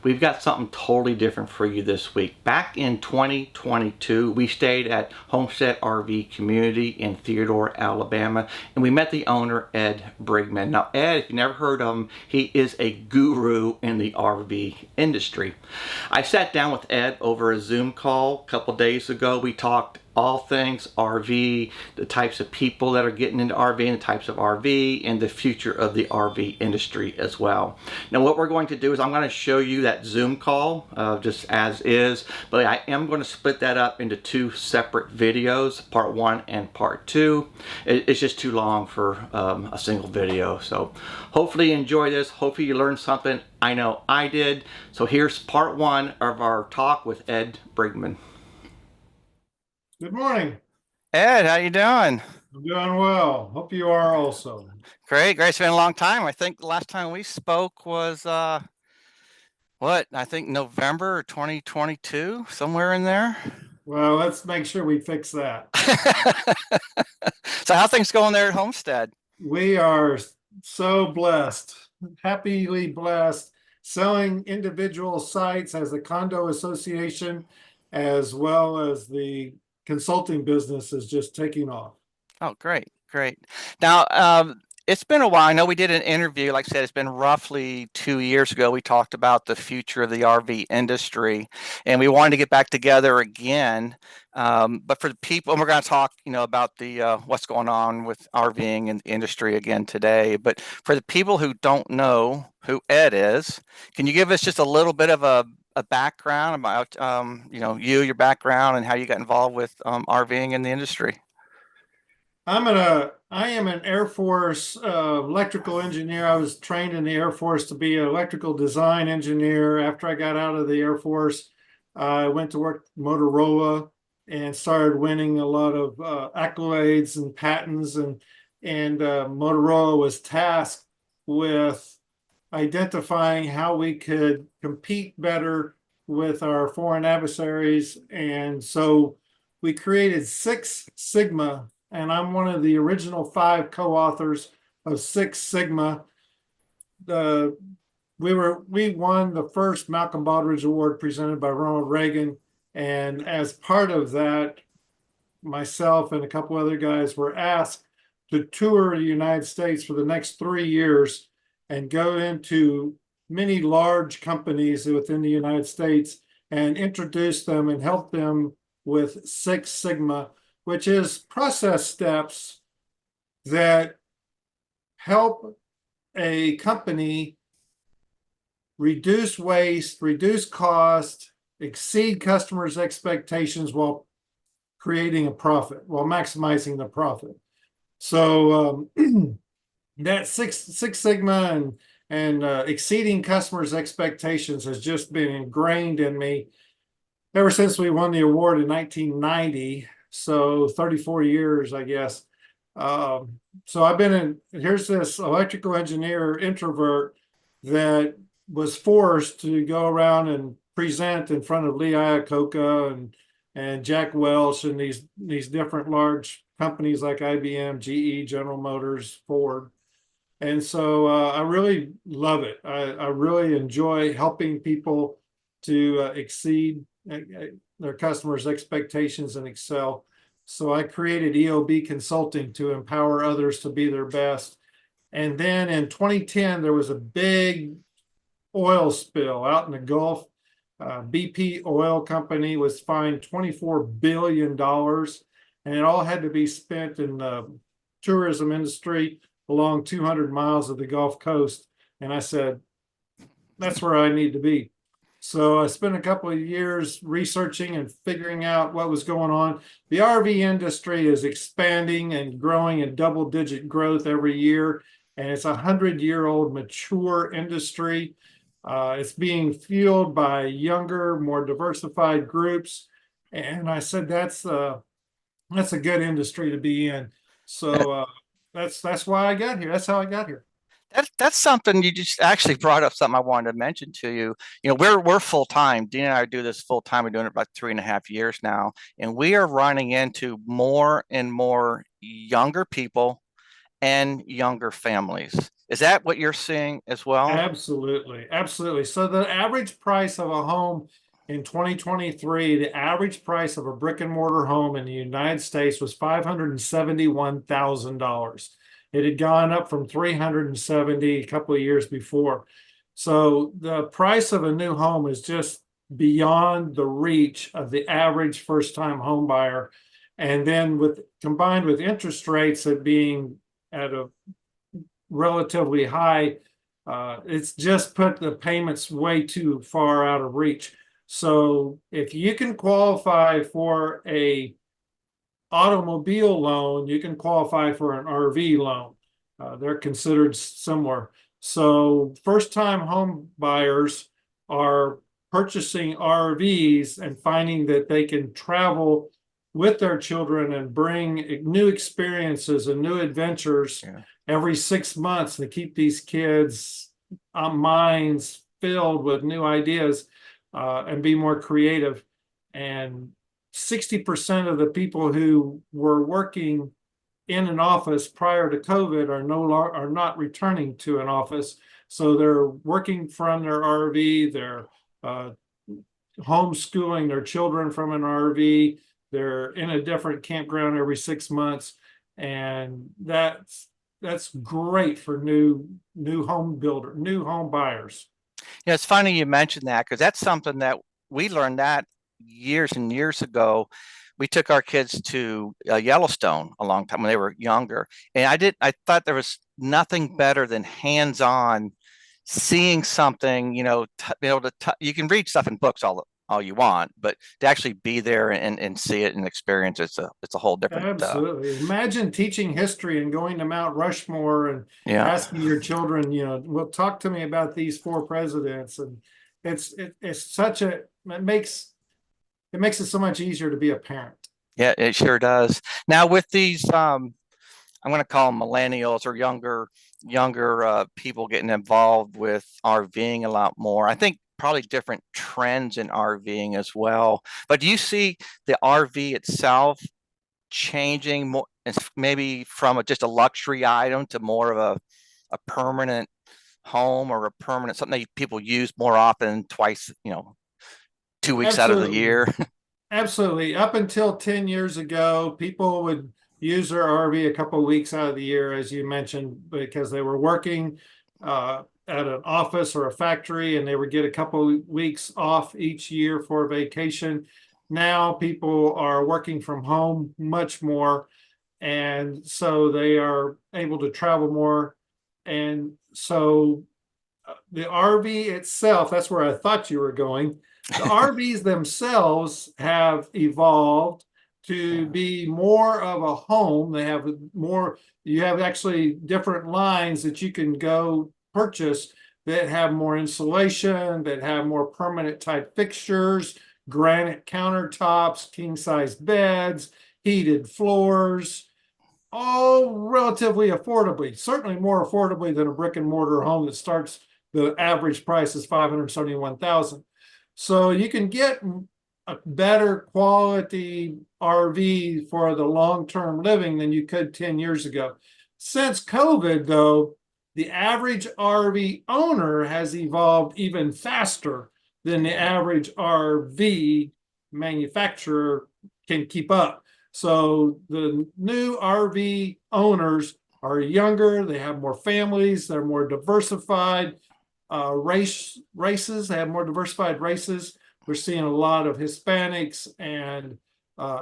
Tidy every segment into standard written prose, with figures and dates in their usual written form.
We've got something totally different for you this week. Back in 2022, we stayed at Homestead RV Community in Theodore, Alabama, and we met the owner, Ed Bridgman. Now, Ed, if you never heard of him, he is a guru in the RV industry. I sat down with Ed over a Zoom call a couple days ago. We talked all things RV, the types of people that are getting into RV, and the types of RV, and the future of the RV industry as well. Now, what we're going to do is I'm going to show you that Zoom call just as is, but I am going to split that up into two separate videos, part one and part two. It's just too long for a single video. So hopefully you enjoy this. Hopefully you learned something. I know I did. So here's part one of our talk with Ed Bridgman. Good morning. Ed, how you doing? I'm doing well. Hope you are also. Great, great. It's been a long time. I think the last time we spoke was what? I think November 2022, somewhere in there. Well, let's make sure we fix that. So how things going there at Homestead? We are so blessed, happily blessed, selling individual sites as a condo association, as well as the consulting business is just taking off. Oh, great, great. Now, it's been a while. I know we did an interview. Like I said, it's been roughly 2 years ago. We talked about the future of the RV industry, and we wanted to get back together again. But for the people, and we're going to talk, about the what's going on with RVing in the industry again today. But for the people who don't know who Ed is, can you give us just a little bit of a background about, your background and how you got involved with RVing in the industry? I am an Air Force electrical engineer. I was trained in the Air Force to be an electrical design engineer. After I got out of the Air Force, I went to work at Motorola and started winning a lot of accolades and patents. And Motorola was tasked with identifying how we could compete better with our foreign adversaries. And so we created Six Sigma, and I'm one of the original 5 co-authors of Six Sigma. We won the first Malcolm Baldrige Award presented by Ronald Reagan, and as part of that, myself and a couple other guys were asked to tour the United States for the next 3 years and go into many large companies within the United States and introduce them and help them with Six Sigma, which is process steps that help a company reduce waste, reduce cost, exceed customers' expectations while creating a profit, while maximizing the profit. So that Six Sigma and exceeding customers' expectations has just been ingrained in me ever since we won the award in 1990. So 34 years, I guess. So I've been here's this electrical engineer introvert that was forced to go around and present in front of Lee Iacocca and Jack Welch and these different large companies like IBM, GE, General Motors, Ford. And so I really love it. I really enjoy helping people to exceed their customers' expectations and excel. So I created EOB Consulting to empower others to be their best. And then in 2010, there was a big oil spill out in the Gulf. BP Oil Company was fined $24 billion, and it all had to be spent in the tourism industry along 200 miles of the Gulf Coast. And I said, that's where I need to be. So I spent a couple of years researching and figuring out what was going on. The RV industry is expanding and growing in double-digit growth every year, and it's a 100-year-old mature industry. It's being fueled by younger, more diversified groups, and I said that's a good industry to be in. So that's why I got here. That's how I got here. That's something you just actually brought up, something I wanted to mention to you. We're full time. Dean and I do this full time. We're doing it about 3.5 years now, and we are running into more and more younger people and younger families. Is that what you're seeing as well? Absolutely, absolutely. So the average price of a home in 2023, the average price of a brick and mortar home in the United States was $571,000. It had gone up from 370 a couple of years before. So the price of a new home is just beyond the reach of the average first-time home buyer. And then combined with interest rates at being at a relatively high, it's just put the payments way too far out of reach. So if you can qualify for a automobile loan, you can qualify for an RV loan. They're considered similar. So first-time home buyers are purchasing RVs and finding that they can travel with their children and bring new experiences and new adventures every 6 months to keep these kids' minds filled with new ideas and be more creative. And 60% of the people who were working in an office prior to COVID are not returning to an office. So they're working from their RV, they're homeschooling their children from an RV, they're in a different campground every 6 months. And that's great for new home buyers. Yeah, it's funny you mentioned that because that's something that we learned that years and years ago. We took our kids to Yellowstone a long time when they were younger, and I thought there was nothing better than hands-on seeing something. Be able to you can read stuff in books all you want, but to actually be there and see it and experience it's a whole different. Absolutely. Imagine teaching history and going to Mount Rushmore and asking your children, well, talk to me about these 4 presidents. And it's such a, it makes it so much easier to be a parent. Yeah, it sure does. Now with these, I'm going to call them millennials or younger people getting involved with RVing a lot more. I think probably different trends in RVing as well. But do you see the RV itself changing more, maybe from just a luxury item to more of a permanent home or a permanent something that people use more often, twice, 2 weeks out of the year? Absolutely. Up until 10 years ago, people would use their RV a couple of weeks out of the year, as you mentioned, because they were working at an office or a factory, and they would get a couple of weeks off each year for a vacation. Now people are working from home much more, and so they are able to travel more. And so the RV itself, that's where I thought you were going. The RVs themselves have evolved to be more of a home. They have more, you have actually different lines that you can go purchase that have more insulation, that have more permanent type fixtures, granite countertops, king size beds, heated floors, all relatively affordably, certainly more affordably than a brick and mortar home that starts, the average price is $571,000. So you can get a better quality RV for the long-term living than you could 10 years ago. Since COVID, though, the average RV owner has evolved even faster than the average RV manufacturer can keep up. So the new RV owners are younger, they have more families, they're more diversified. Races, they have more diversified races. We're seeing a lot of Hispanics and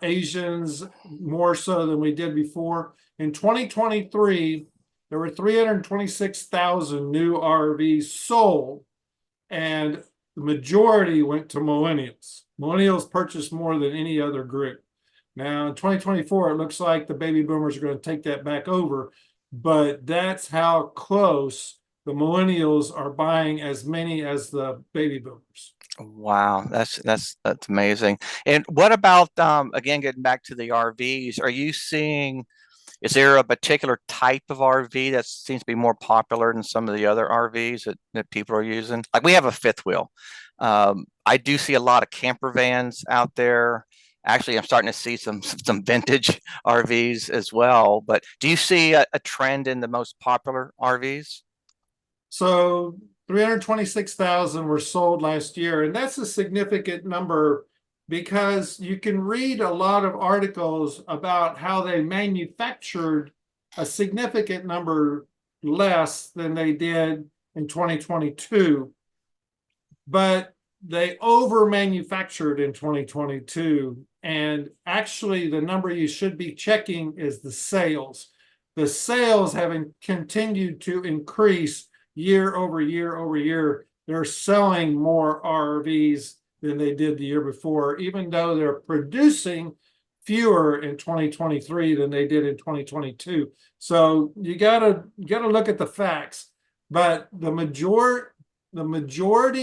Asians more so than we did before. In 2023, there were 326,000 new RVs sold, and the majority went to millennials. Millennials purchased more than any other group. Now, in 2024, it looks like the baby boomers are going to take that back over, but that's how close the millennials are buying as many as the baby boomers. Wow, that's amazing. And what about again, getting back to the RVs, are you seeing, is there a particular type of RV that seems to be more popular than some of the other RVs that people are using? Like we have a fifth wheel. I do see a lot of camper vans out there. Actually, I'm starting to see some vintage RVs as well. But do you see a trend in the most popular RVs? So 326,000 were sold last year, and that's a significant number because you can read a lot of articles about how they manufactured a significant number less than they did in 2022, but they over manufactured in 2022. And actually, the number you should be checking is the sales. The sales have continued to increase year over year over year. They're selling more RVs than they did the year before, even though they're producing fewer in 2023 than they did in 2022. So you gotta look at the facts. But the majority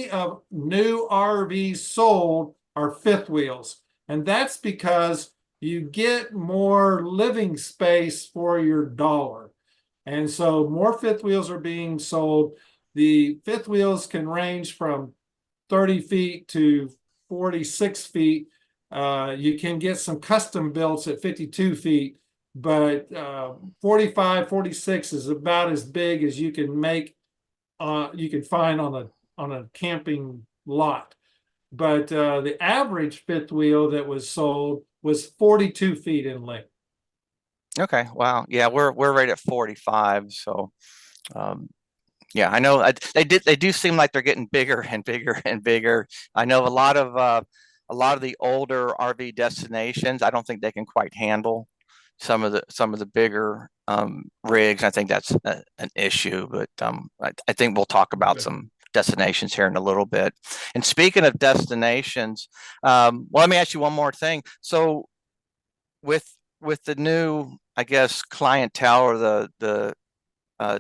of new RVs sold are fifth wheels. And that's because you get more living space for your dollar. And so more fifth wheels are being sold. The fifth wheels can range from 30 feet to 46 feet. You can get some custom builds at 52 feet, but 45, 46 is about as big as you can make, you can find on a camping lot. But the average fifth wheel that was sold was 42 feet in length. Okay, wow. Yeah, we're right at 45. So yeah, I know they do seem like they're getting bigger and bigger and bigger. I know a lot of the older RV destinations, I don't think they can quite handle some of the bigger rigs. I think that's an issue, but I think we'll talk about some destinations here in a little bit. And speaking of destinations, well, let me ask you one more thing. So with the new, I guess, clientele or the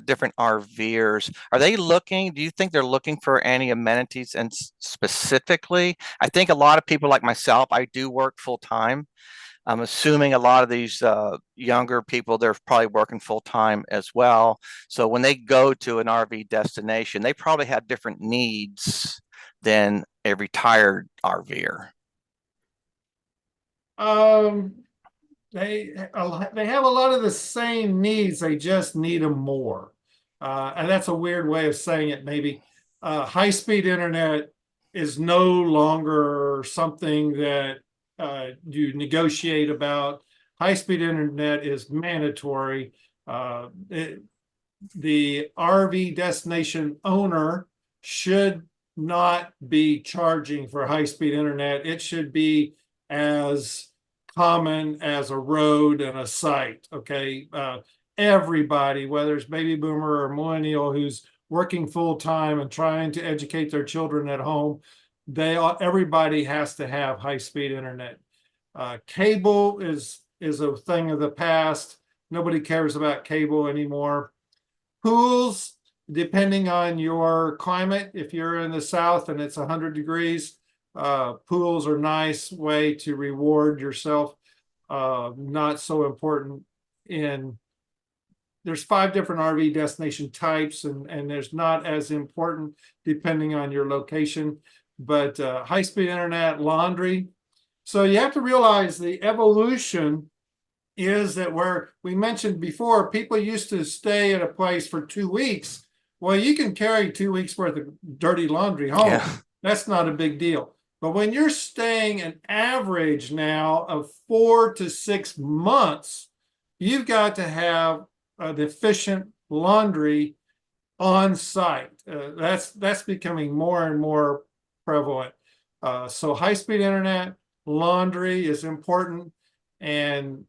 different RVers, are they looking, do you think they're looking for any amenities? And specifically, I think a lot of people like myself, I do work full time. I'm assuming a lot of these younger people, they're probably working full time as well. So when they go to an RV destination, they probably have different needs than a retired RVer. Um, they have a lot of the same needs. They just need them more. And that's a weird way of saying it, maybe. High-speed internet is no longer something that you negotiate about. High-speed internet is mandatory. The RV destination owner should not be charging for high-speed internet. It should be as common as a road and a site. Okay, everybody, whether it's baby boomer or millennial who's working full time and trying to educate their children at home, everybody has to have high-speed internet. Cable is a thing of the past. Nobody cares about cable anymore. Pools, depending on your climate, if you're in the south and it's 100 degrees, pools are a nice way to reward yourself. Not so important there's 5 different RV destination types, and there's not as important depending on your location. But high-speed internet, laundry. So you have to realize the evolution is that where we mentioned before, people used to stay at a place for 2 weeks. Well, you can carry 2 weeks worth of dirty laundry home. Yeah. That's not a big deal. But when you're staying an average now of 4 to 6 months, you've got to have an efficient laundry on site. That's becoming more and more prevalent. So high-speed internet, laundry is important, and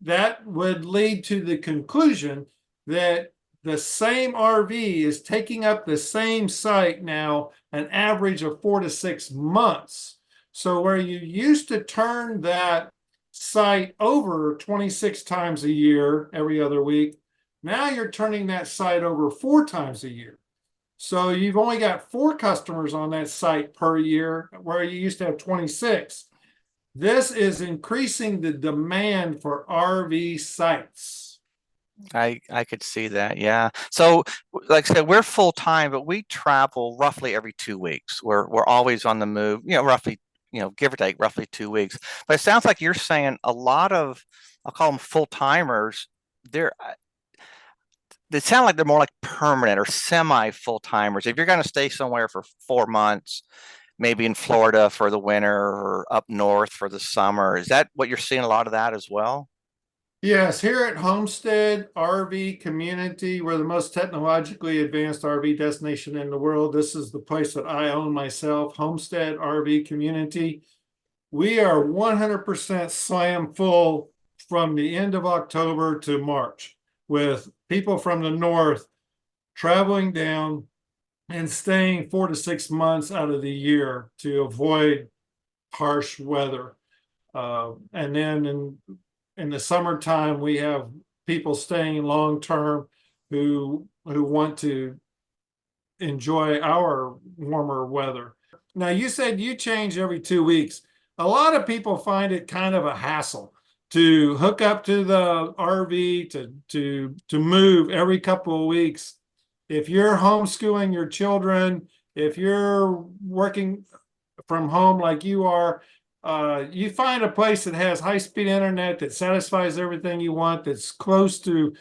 that would lead to the conclusion that the same RV is taking up the same site now an average of 4 to 6 months. So where you used to turn that site over 26 times a year, every other week, now you're turning that site over 4 times a year. So you've only got 4 customers on that site per year, where you used to have 26. This is increasing the demand for RV sites. I could see that. Yeah. So like I said, we're full time, but we travel roughly every 2 weeks. We're always on the move, roughly, give or take roughly 2 weeks. But it sounds like you're saying a lot of, I'll call them full timers, they're they sound like they're more like permanent or semi full timers. If you're going to stay somewhere for 4 months, maybe in Florida for the winter or up north for the summer, is that what you're seeing a lot of that as well? Yes, here at Homestead RV Community, we're the most technologically advanced RV destination in the world. This is the place that I own myself, Homestead RV Community. We are 100% slam full from the end of October to March, with people from the north traveling down and staying 4 to 6 months out of the year to avoid harsh weather. And then in the summertime, we have people staying long term who want to enjoy our warmer weather. Now, you said you change every 2 weeks. A lot of people find it kind of a hassle to hook up to the RV to move every couple of weeks. If you're homeschooling your children, if you're working from home like you are, you find a place that has high-speed internet that satisfies everything you want, that's close to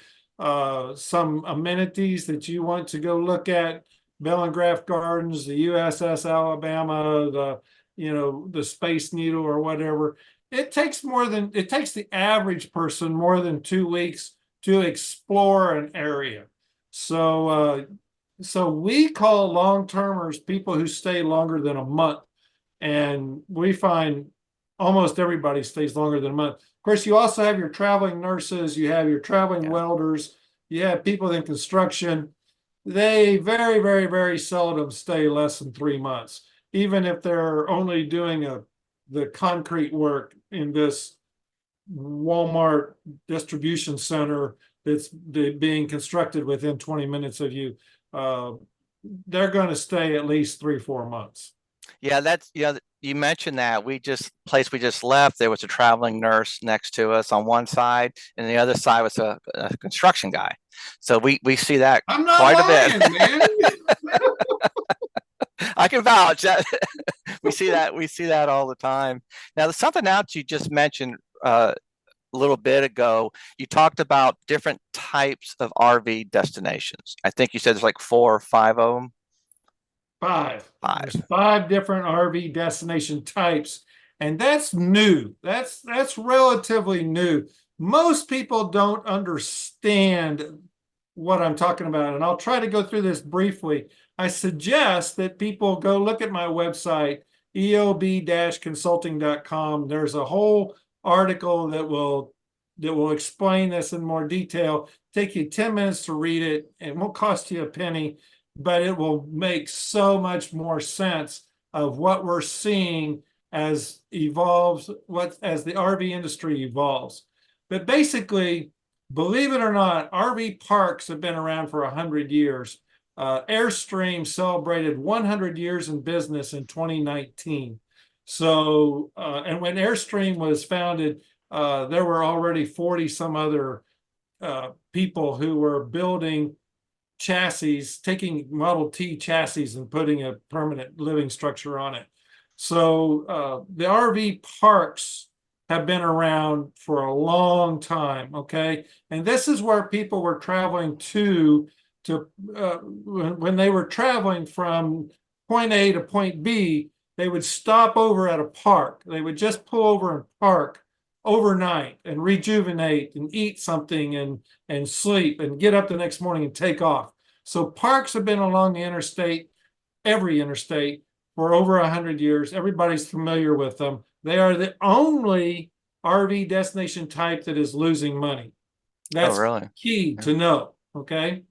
some amenities that you want to go look at, Bellingraph Gardens, the USS Alabama, the Space Needle or whatever. It takes the average person more than 2 weeks to explore an area. So we call long-termers people who stay longer than a month. And we find almost everybody stays longer than a month. Of course, you also have your traveling nurses, you have your traveling welders, you have people in construction. They very, very, very seldom stay less than 3 months, even if they're only doing the concrete work in this Walmart distribution center that's being constructed within 20 minutes of you. They're going to stay at least 3-4 months. Yeah, you mentioned that we just left. There was a traveling nurse next to us on one side, and the other side was a construction guy. So we see that I'm not quite lying, a bit. man. I can vouch that we see that all the time. Now, there's something else you just mentioned a little bit ago. You talked about different types of RV destinations. I think you said there's like 4 or 5 of them. Five. Five. There's 5 different RV destination types, and that's new. That's relatively new. Most people don't understand what I'm talking about, and I'll try to go through this briefly. I suggest that people go look at my website, eob-consulting.com. There's a whole article that will explain this in more detail. Take you 10 minutes to read it. It won't cost you a penny, but it will make so much more sense of what we're seeing as the RV industry evolves. But basically, believe it or not, RV parks have been around for 100 years. Airstream celebrated 100 years in business in 2019. So, and when Airstream was founded, there were already 40 some other people who were building chassis, taking Model T chassis and putting a permanent living structure on it. So the RV parks have been around for a long time, okay? And this is where people were traveling to when they were traveling from point A to point B, they would stop over at a park. They would just pull over and park overnight and rejuvenate and eat something and sleep and get up the next morning and take off. So parks have been along the interstate, every interstate, for over 100 years. Everybody's familiar with them. They are the only RV destination type that is losing money. That's really? Key to know, okay?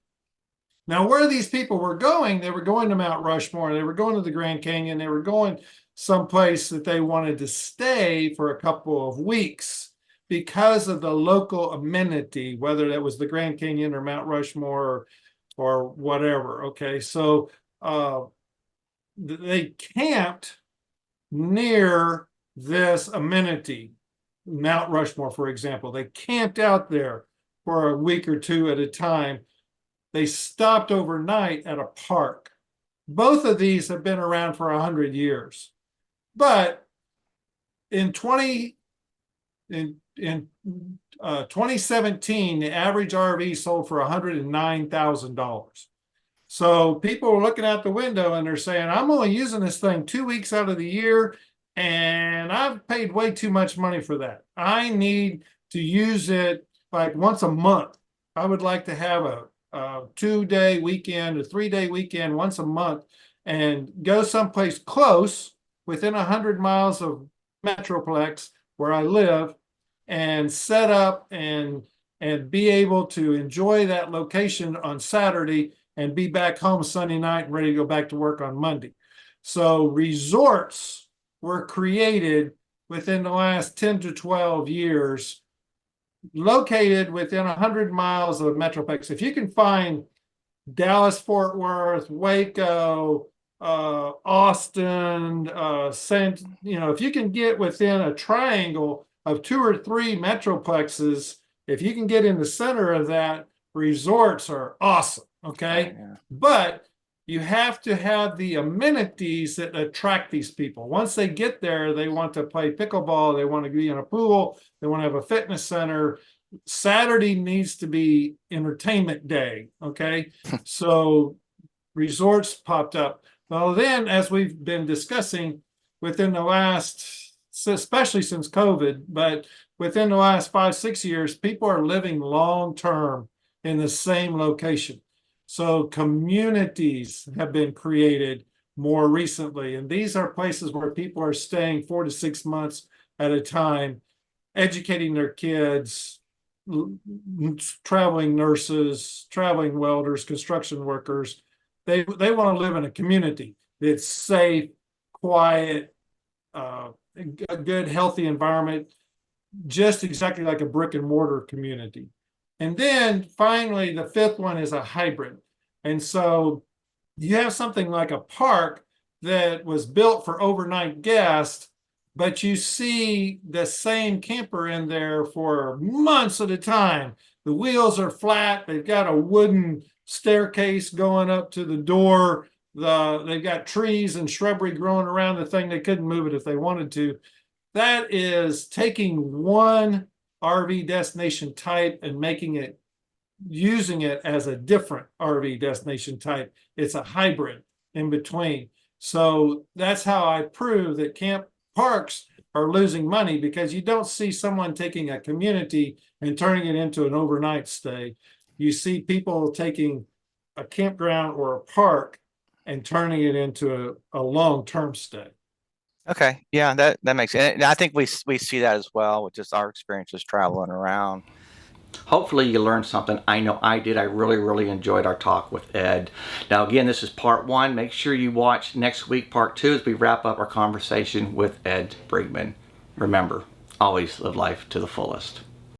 Now, where these people were going, they were going to Mount Rushmore, they were going to the Grand Canyon, they were going someplace that they wanted to stay for a couple of weeks because of the local amenity, whether that was the Grand Canyon or Mount Rushmore or whatever. Okay, so they camped near this amenity, Mount Rushmore, for example. They camped out there for a week or two at a time. They stopped overnight at a park. Both of these have been around for 100 years. But in in 2017, the average RV sold for $109,000. So people are looking out the window and they're saying, I'm only using this thing 2 weeks out of the year, and I've paid way too much money for that. I need to use it like once a month. I would like to have a 2-day weekend, a 3-day weekend once a month, and go someplace close within 100 miles of Metroplex where I live, and set up and be able to enjoy that location on Saturday and be back home Sunday night and ready to go back to work on Monday. So resorts were created within the last 10 to 12 years, located within 100 miles of Metroplex. If you can find Dallas, Fort Worth, Waco, Austin, if you can get within a triangle of 2 or 3 Metroplexes, if you can get in the center of that, resorts are awesome. Okay. Yeah. But you have to have the amenities that attract these people. Once they get there, they want to play pickleball, they want to be in a pool, they want to have a fitness center. Saturday needs to be entertainment day. Okay. So resorts popped up. Well, then, as we've been discussing, within the last, especially since COVID, but within the last 5-6 years, people are living long term in the same location. So communities have been created more recently, and these are places where people are staying 4 to 6 months at a time, educating their kids, traveling nurses, traveling welders, construction workers. They want to live in a community that's safe, quiet, a good, healthy environment, just exactly like a brick and mortar community. And then finally, the fifth one is a hybrid. And so you have something like a park that was built for overnight guests, but you see the same camper in there for months at a time. The wheels are flat. They've got a wooden staircase going up to the door. They've got trees and shrubbery growing around the thing. They couldn't move it if they wanted to. That is taking one RV destination type and using it as a different RV destination type. It's a hybrid in between. So that's how I prove that camp parks are losing money, because you don't see someone taking a community and turning it into an overnight stay. You see people taking a campground or a park and turning it into a long-term stay. Okay. Yeah, that makes sense. And I think we see that as well with just our experiences traveling around. Hopefully you learned something. I know I did. I really enjoyed our talk with Ed. Now again, this is part 1. Make sure you watch next week, part 2, as we wrap up our conversation with Ed Bridgman. Remember, always live life to the fullest.